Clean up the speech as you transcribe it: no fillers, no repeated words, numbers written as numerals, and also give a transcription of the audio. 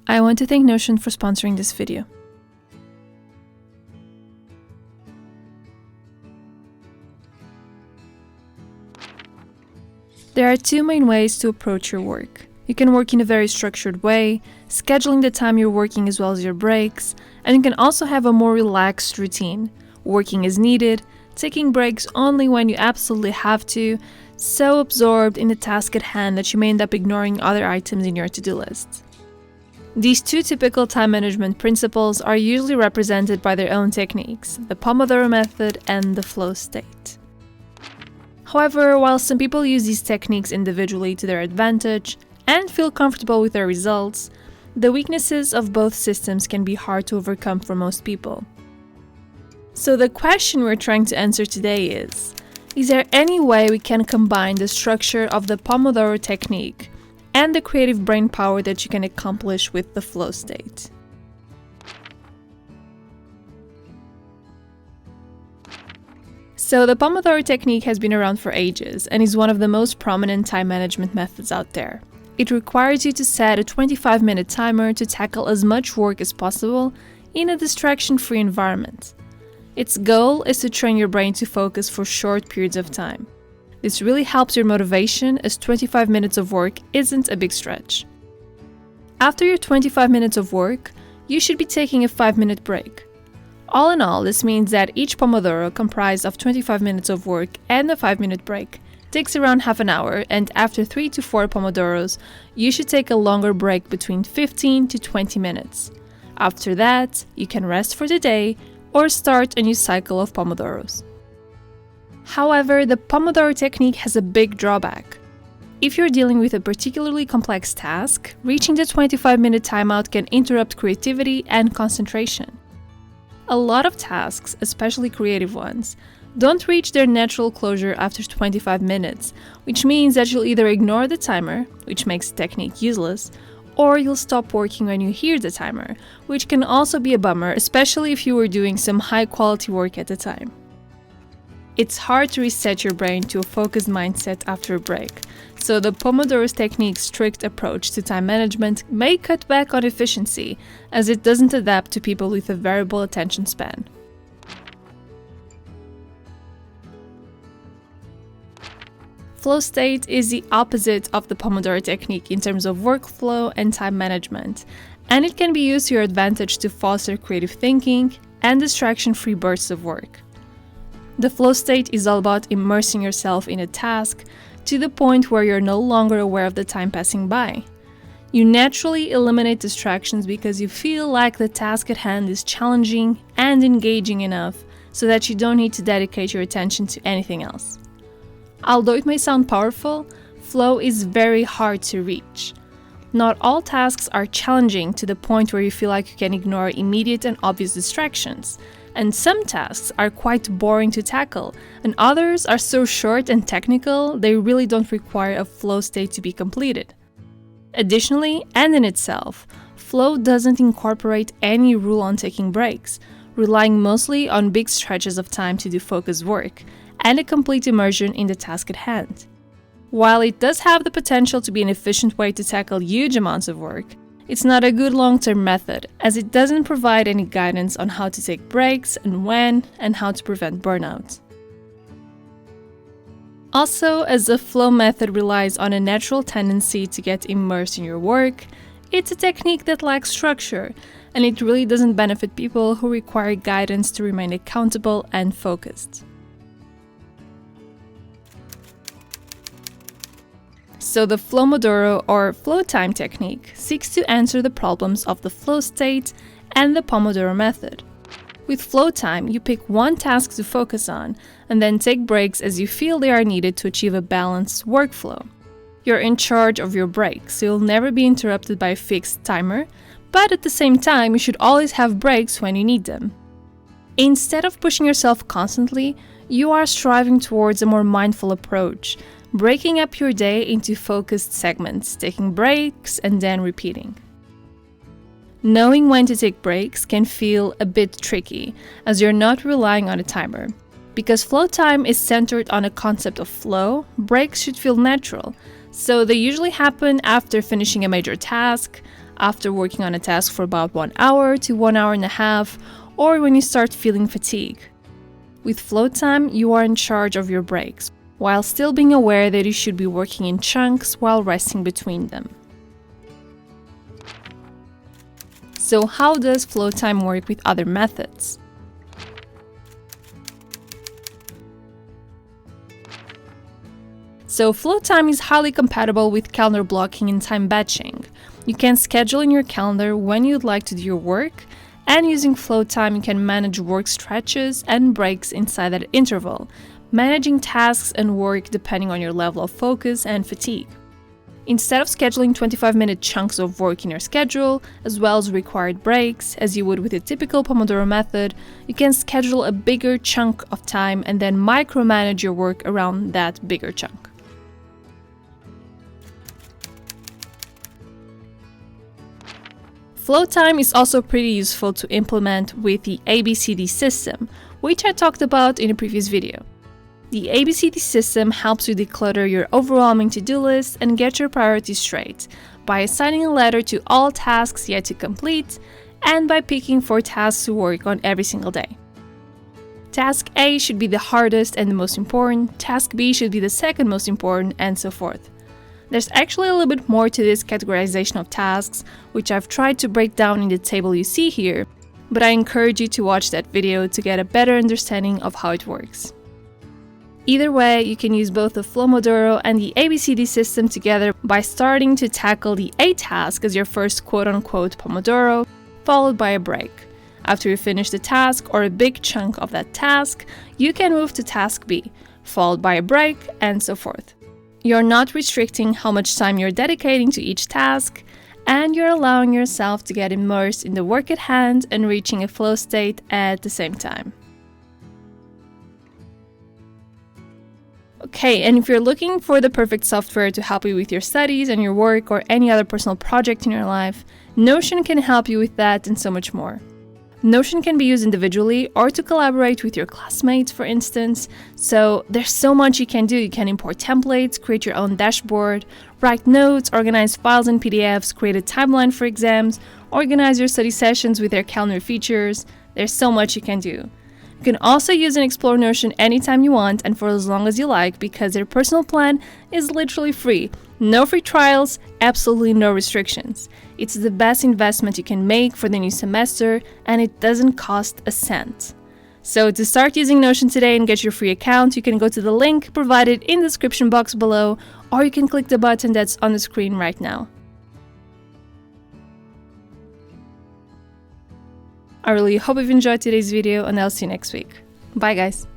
I want to thank Notion for sponsoring this video. There are two main ways to approach your work. You can work in a very structured way, scheduling the time you're working as well as your breaks, and you can also have a more relaxed routine, working as needed, taking breaks only when you absolutely have to, so absorbed in the task at hand that you may end up ignoring other items in your to-do list. These two typical time management principles are usually represented by their own techniques, the Pomodoro method and the flow state. However, while some people use these techniques individually to their advantage and feel comfortable with their results, the weaknesses of both systems can be hard to overcome for most people. So the question we're trying to answer today is there any way we can combine the structure of the Pomodoro technique and the creative brain power that you can accomplish with the flow state? So the Pomodoro technique has been around for ages and is one of the most prominent time management methods out there. It requires you to set a 25-minute timer to tackle as much work as possible in a distraction-free environment. Its goal is to train your brain to focus for short periods of time. This really helps your motivation, as 25 minutes of work isn't a big stretch. After your 25 minutes of work, you should be taking a 5-minute break. All in all, this means that each Pomodoro, comprised of 25 minutes of work and a 5-minute break, takes around half an hour, and after 3 to 4 Pomodoros, you should take a longer break between 15 to 20 minutes. After that, you can rest for the day or start a new cycle of Pomodoros. However, the Pomodoro technique has a big drawback. If you're dealing with a particularly complex task, reaching the 25-minute timeout can interrupt creativity and concentration. A lot of tasks, especially creative ones, don't reach their natural closure after 25 minutes, which means that you'll either ignore the timer, which makes the technique useless, or you'll stop working when you hear the timer, which can also be a bummer, especially if you were doing some high-quality work at the time. It's hard to reset your brain to a focused mindset after a break, so the Pomodoro's technique's strict approach to time management may cut back on efficiency, as it doesn't adapt to people with a variable attention span. Flow state is the opposite of the Pomodoro technique in terms of workflow and time management, and it can be used to your advantage to foster creative thinking and distraction-free bursts of work. The flow state is all about immersing yourself in a task to the point where you're no longer aware of the time passing by. You naturally eliminate distractions because you feel like the task at hand is challenging and engaging enough so that you don't need to dedicate your attention to anything else. Although it may sound powerful, flow is very hard to reach. Not all tasks are challenging to the point where you feel like you can ignore immediate and obvious distractions, and some tasks are quite boring to tackle, and others are so short and technical they really don't require a flow state to be completed. Additionally, and in itself, flow doesn't incorporate any rule on taking breaks, relying mostly on big stretches of time to do focused work, and a complete immersion in the task at hand. While it does have the potential to be an efficient way to tackle huge amounts of work, it's not a good long-term method, as it doesn't provide any guidance on how to take breaks and when, and how to prevent burnout. Also, as the flow method relies on a natural tendency to get immersed in your work, it's a technique that lacks structure, and it really doesn't benefit people who require guidance to remain accountable and focused. So the Pomodoro or flow time technique seeks to answer the problems of the flow state and the Pomodoro method. With flow time, you pick one task to focus on and then take breaks as you feel they are needed to achieve a balanced workflow. You're in charge of your breaks, so you'll never be interrupted by a fixed timer, but at the same time, you should always have breaks when you need them. Instead of pushing yourself constantly, you are striving towards a more mindful approach, breaking up your day into focused segments, taking breaks and then repeating. Knowing when to take breaks can feel a bit tricky, as you're not relying on a timer. Because flow time is centered on a concept of flow, breaks should feel natural, so they usually happen after finishing a major task, after working on a task for about 1 hour to 1 hour and a half, or when you start feeling fatigue. With flow time, you are in charge of your breaks, while still being aware that you should be working in chunks while resting between them. So how does flow time work with other methods? So flow time is highly compatible with calendar blocking and time batching. You can schedule in your calendar when you'd like to do your work, and using flow time you can manage work stretches and breaks inside that interval, managing tasks and work depending on your level of focus and fatigue. Instead of scheduling 25-minute chunks of work in your schedule, as well as required breaks, as you would with a typical Pomodoro method, you can schedule a bigger chunk of time and then micromanage your work around that bigger chunk. Flow time is also pretty useful to implement with the ABCD system, which I talked about in a previous video. The ABCD system helps you declutter your overwhelming to-do list and get your priorities straight by assigning a letter to all tasks yet to complete and by picking 4 tasks to work on every single day. Task A should be the hardest and the most important, task B should be the second most important, and so forth. There's actually a little bit more to this categorization of tasks, which I've tried to break down in the table you see here, but I encourage you to watch that video to get a better understanding of how it works. Either way, you can use both the Pomodoro and the ABCD system together by starting to tackle the A task as your first quote-unquote Pomodoro, followed by a break. After you finish the task or a big chunk of that task, you can move to task B, followed by a break, and so forth. You're not restricting how much time you're dedicating to each task, and you're allowing yourself to get immersed in the work at hand and reaching a flow state at the same time. Okay, and if you're looking for the perfect software to help you with your studies and your work or any other personal project in your life, Notion can help you with that and so much more. Notion can be used individually or to collaborate with your classmates, for instance. So there's so much you can do. You can import templates, create your own dashboard, write notes, organize files and PDFs, create a timeline for exams, organize your study sessions with their calendar features. There's so much you can do. You can also use and explore Notion anytime you want and for as long as you like because their personal plan is literally free. No free trials, absolutely no restrictions. It's the best investment you can make for the new semester and it doesn't cost a cent. So to start using Notion today and get your free account, you can go to the link provided in the description box below or you can click the button that's on the screen right now. I really hope you've enjoyed today's video and I'll see you next week. Bye guys!